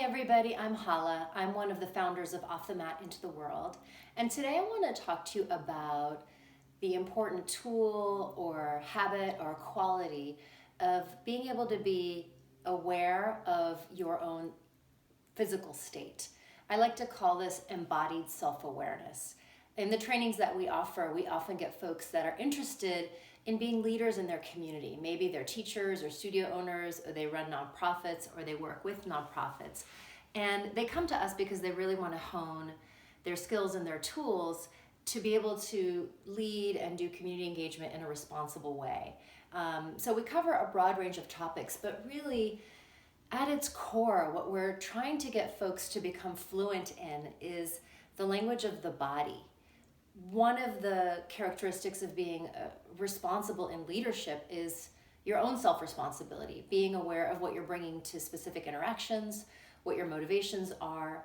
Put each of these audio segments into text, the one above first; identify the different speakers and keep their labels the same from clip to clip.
Speaker 1: everybody, I'm Hala. I'm one of the founders of Off the Mat into the World. And today I want to talk to you about the important tool or habit or quality of being able to be aware of your own physical state. I like to call this embodied self-awareness. In the trainings that we offer, we often get folks that are interested in being leaders in their community. Maybe they're teachers or studio owners, or they run nonprofits, or they work with nonprofits. And they come to us because they really want to hone their skills and their tools to be able to lead and do community engagement in a responsible way. So we cover a broad range of topics, but really at its core, what we're trying to get folks to become fluent in is the language of the body. One of the characteristics of being responsible in leadership is your own self-responsibility, being aware of what you're bringing to specific interactions, what your motivations are.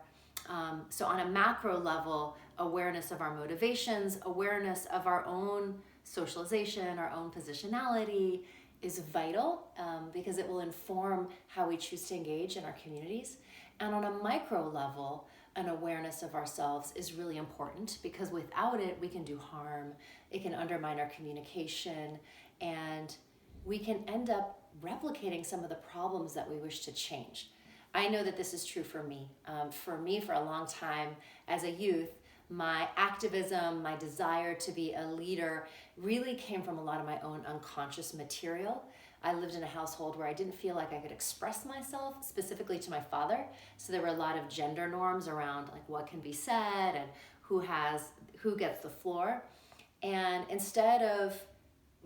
Speaker 1: So on a macro level, awareness of our motivations, awareness of our own socialization, our own positionality is vital because it will inform how we choose to engage in our communities. And on a micro level, an awareness of ourselves is really important because without it, we can do harm. It can undermine our communication, and we can end up replicating some of the problems that we wish to change. I know that this is true for me. For a long time as a youth, my activism, my desire to be a leader really came from a lot of my own unconscious material. I lived in a household where I didn't feel like I could express myself, specifically to my father. So there were a lot of gender norms around like what can be said and who gets the floor. And instead of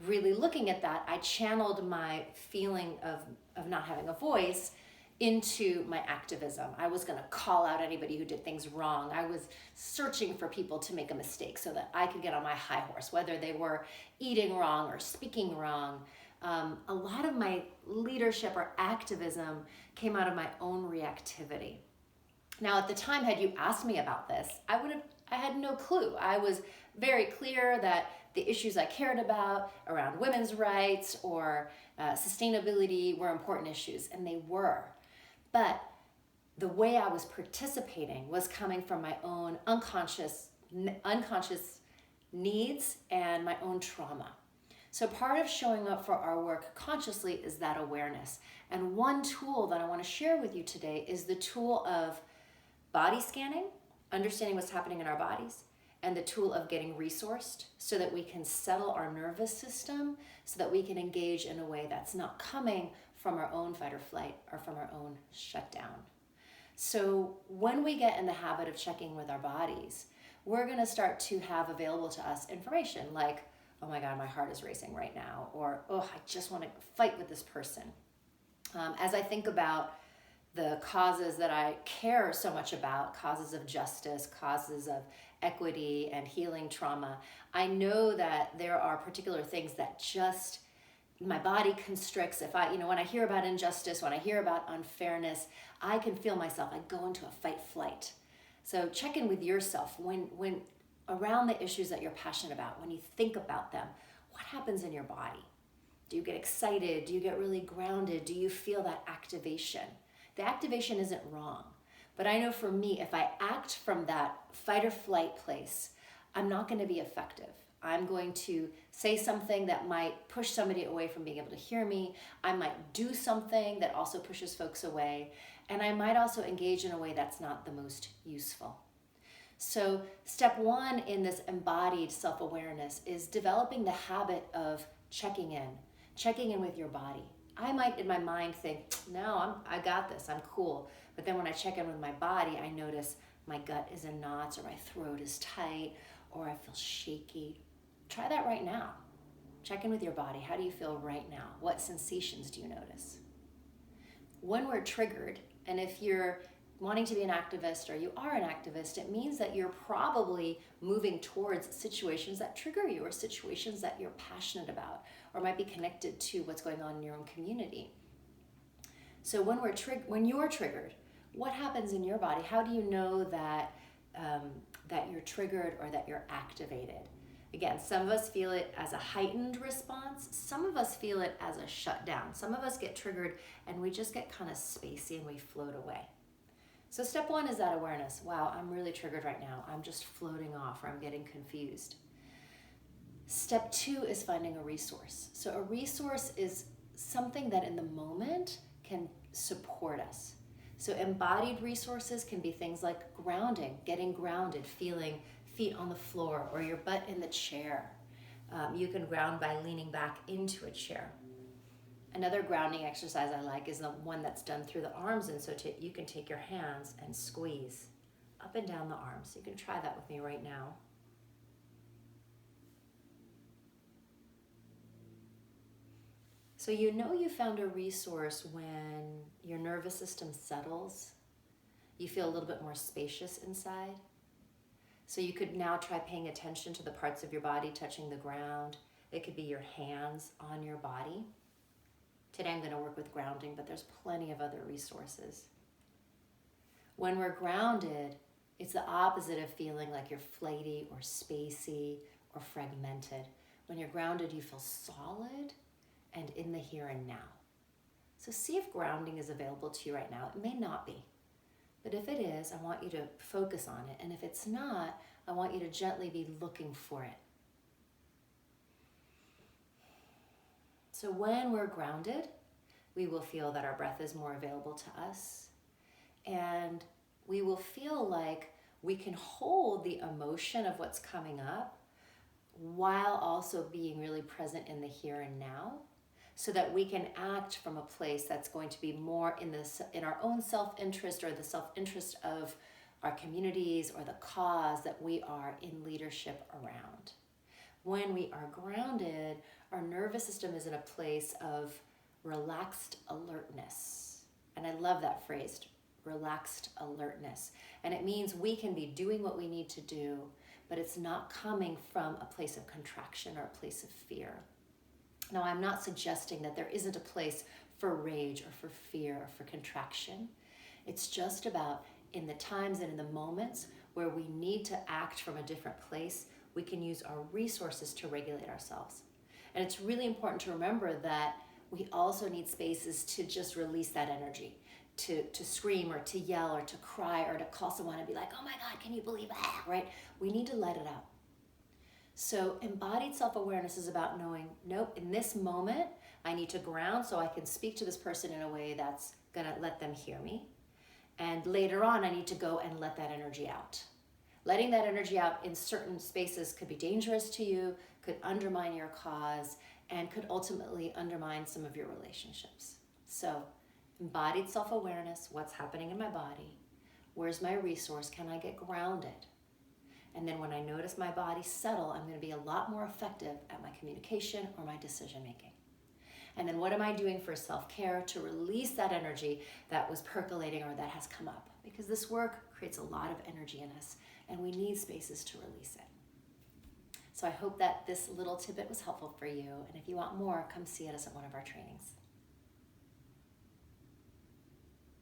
Speaker 1: really looking at that, I channeled my feeling of not having a voice into my activism. I was going to call out anybody who did things wrong. I was searching for people to make a mistake so that I could get on my high horse, whether they were eating wrong or speaking wrong. A lot of my leadership or activism came out of my own reactivity. Now, at the time, had you asked me about this, I had no clue. I was very clear that the issues I cared about around women's rights or sustainability were important issues, and they were. But the way I was participating was coming from my own unconscious needs and my own trauma. So part of showing up for our work consciously is that awareness. And one tool that I want to share with you today is the tool of body scanning, understanding what's happening in our bodies, and the tool of getting resourced so that we can settle our nervous system so that we can engage in a way that's not coming from our own fight or flight or from our own shutdown. So when we get in the habit of checking with our bodies, we're going to start to have available to us information like, oh my God, my heart is racing right now, or oh, I just want to fight with this person. As I think about the causes that I care so much about, causes of justice, causes of equity and healing trauma, I know that there are particular things that just my body constricts. When I hear about injustice, when I hear about unfairness, I can feel myself, I go into a fight flight. So check in with yourself when around the issues that you're passionate about, when you think about them, what happens in your body? Do you get excited? Do you get really grounded? Do you feel that activation? The activation isn't wrong, but I know for me, if I act from that fight or flight place, I'm not going to be effective. I'm going to say something that might push somebody away from being able to hear me. I might do something that also pushes folks away, and I might also engage in a way that's not the most useful. So step one in this embodied self-awareness is developing the habit of checking in with your body. I might in my mind think, no, I got this, I'm cool. But then when I check in with my body, I notice my gut is in knots or my throat is tight or I feel shaky. Try that right now. Check in with your body. How do you feel right now? What sensations do you notice? When we're triggered, and if you're wanting to be an activist or you are an activist, it means that you're probably moving towards situations that trigger you or situations that you're passionate about or might be connected to what's going on in your own community. So when you're triggered, what happens in your body? How do you know that you're triggered or that you're activated? Again, some of us feel it as a heightened response. Some of us feel it as a shutdown. Some of us get triggered and we just get kind of spacey and we float away. So step one is that awareness. Wow, I'm really triggered right now. I'm just floating off, or I'm getting confused. Step two is finding a resource. So a resource is something that in the moment can support us. So embodied resources can be things like grounding, getting grounded, feeling feet on the floor or your butt in the chair. You can ground by leaning back into a chair. Another grounding exercise I like is the one that's done through the arms, and so you can take your hands and squeeze up and down the arms. You can try that with me right now. So you know you found a resource when your nervous system settles. You feel a little bit more spacious inside. So you could now try paying attention to the parts of your body touching the ground. It could be your hands on your body. Today I'm going to work with grounding, but there's plenty of other resources. When we're grounded, it's the opposite of feeling like you're flighty or spacey or fragmented. When you're grounded, you feel solid and in the here and now. So see if grounding is available to you right now. It may not be, but if it is, I want you to focus on it. And if it's not, I want you to gently be looking for it. So when we're grounded, we will feel that our breath is more available to us, and we will feel like we can hold the emotion of what's coming up while also being really present in the here and now, so that we can act from a place that's going to be more in our own self-interest, or the self-interest of our communities, or the cause that we are in leadership around. When we are grounded, our nervous system is in a place of relaxed alertness. And I love that phrase, relaxed alertness. And it means we can be doing what we need to do, but it's not coming from a place of contraction or a place of fear. Now, I'm not suggesting that there isn't a place for rage or for fear or for contraction. It's just about in the times and in the moments where we need to act from a different place, we can use our resources to regulate ourselves. And it's really important to remember that we also need spaces to just release that energy, to scream or to yell or to cry or to call someone and be like, oh my God, can you believe that, right? We need to let it out. So embodied self-awareness is about knowing, nope, in this moment, I need to ground so I can speak to this person in a way that's gonna let them hear me. And later on, I need to go and let that energy out. Letting that energy out in certain spaces could be dangerous to you, could undermine your cause, and could ultimately undermine some of your relationships. So embodied self-awareness, what's happening in my body? Where's my resource? Can I get grounded? And then when I notice my body settle, I'm going to be a lot more effective at my communication or my decision making. And then what am I doing for self-care to release that energy that was percolating or that has come up? Because this work creates a lot of energy in us, and we need spaces to release it. So I hope that this little tidbit was helpful for you. And if you want more, come see us at one of our trainings.